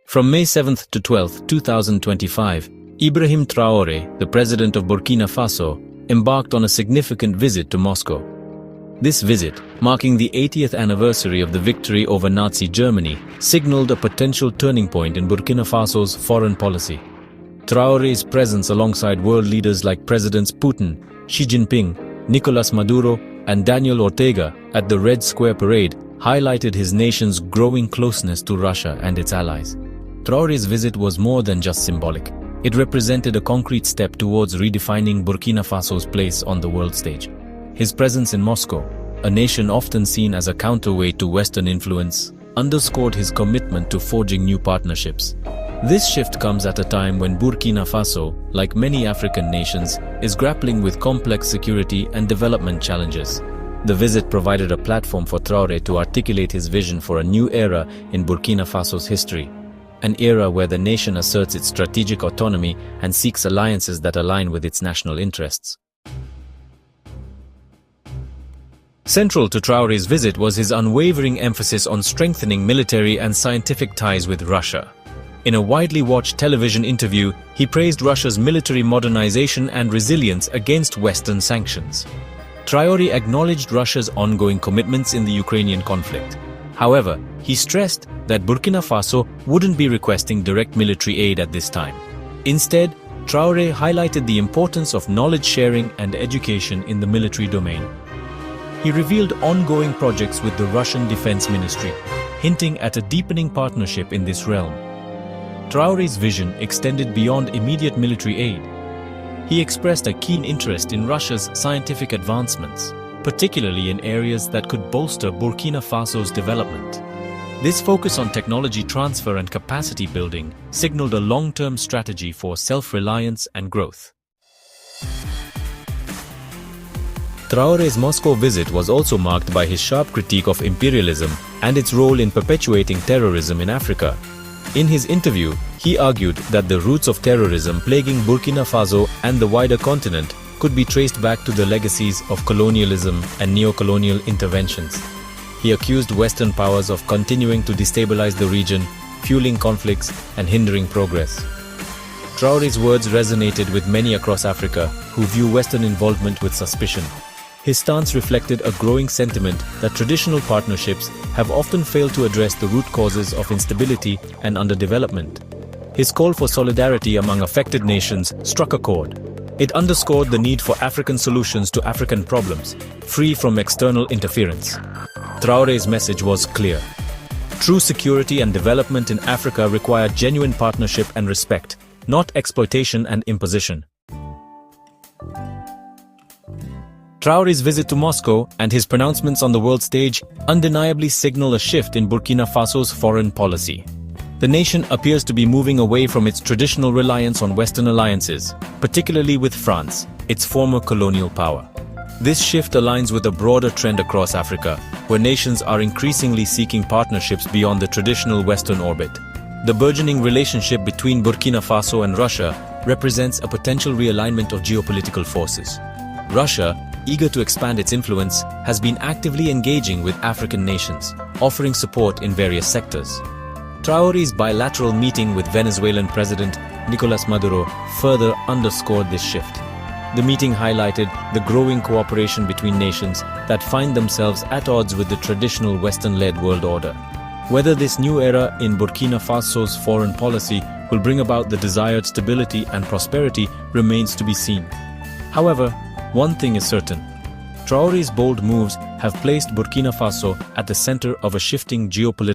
From May 7th to 12th, 2025, Ibrahim Traore, the president of Burkina Faso, embarked on a significant visit to Moscow. This visit, marking the 80th anniversary of the victory over Nazi Germany, signaled a potential turning point in Burkina Faso's foreign policy. Traore's presence alongside world leaders like Presidents Putin, Xi Jinping, Nicolas Maduro, and Daniel Ortega at the Red Square Parade highlighted his nation's growing closeness to Russia and its allies. Traore's visit was more than just symbolic. It represented a concrete step towards redefining Burkina Faso's place on the world stage. His presence in Moscow, a nation often seen as a counterweight to Western influence, underscored his commitment to forging new partnerships. This shift comes at a time when Burkina Faso, like many African nations, is grappling with complex security and development challenges. The visit provided a platform for Traore to articulate his vision for a new era in Burkina Faso's history, an era where the nation asserts its strategic autonomy and seeks alliances that align with its national interests. Central to Traore's visit was his unwavering emphasis on strengthening military and scientific ties with Russia. In a widely watched television interview, he praised Russia's military modernization and resilience against Western sanctions. Traore acknowledged Russia's ongoing commitments in the Ukrainian conflict. However, he stressed that Burkina Faso wouldn't be requesting direct military aid at this time. Instead, Traore highlighted the importance of knowledge sharing and education in the military domain. He revealed ongoing projects with the Russian Defense Ministry, hinting at a deepening partnership in this realm. Traore's vision extended beyond immediate military aid. He expressed a keen interest in Russia's scientific advancements, particularly in areas that could bolster Burkina Faso's development. This focus on technology transfer and capacity building signaled a long-term strategy for self-reliance and growth. Traore's Moscow visit was also marked by his sharp critique of imperialism and its role in perpetuating terrorism in Africa. In his interview, he argued that the roots of terrorism plaguing Burkina Faso and the wider continent could be traced back to the legacies of colonialism and neo-colonial interventions. He accused Western powers of continuing to destabilize the region, fueling conflicts and hindering progress. Traore's words resonated with many across Africa who view Western involvement with suspicion. His stance reflected a growing sentiment that traditional partnerships have often failed to address the root causes of instability and underdevelopment. His call for solidarity among affected nations struck a chord. It underscored the need for African solutions to African problems, free from external interference. Traore's message was clear. True security and development in Africa require genuine partnership and respect, not exploitation and imposition. Traore's visit to Moscow and his pronouncements on the world stage undeniably signal a shift in Burkina Faso's foreign policy. The nation appears to be moving away from its traditional reliance on Western alliances, particularly with France, its former colonial power. This shift aligns with a broader trend across Africa, where nations are increasingly seeking partnerships beyond the traditional Western orbit. The burgeoning relationship between Burkina Faso and Russia represents a potential realignment of geopolitical forces. Russia, eager to expand its influence, has been actively engaging with African nations, offering support in various sectors. Traore's bilateral meeting with Venezuelan President Nicolas Maduro further underscored this shift. The meeting highlighted the growing cooperation between nations that find themselves at odds with the traditional Western-led world order. Whether this new era in Burkina Faso's foreign policy will bring about the desired stability and prosperity remains to be seen. However, one thing is certain. Traore's bold moves have placed Burkina Faso at the center of a shifting geopolitical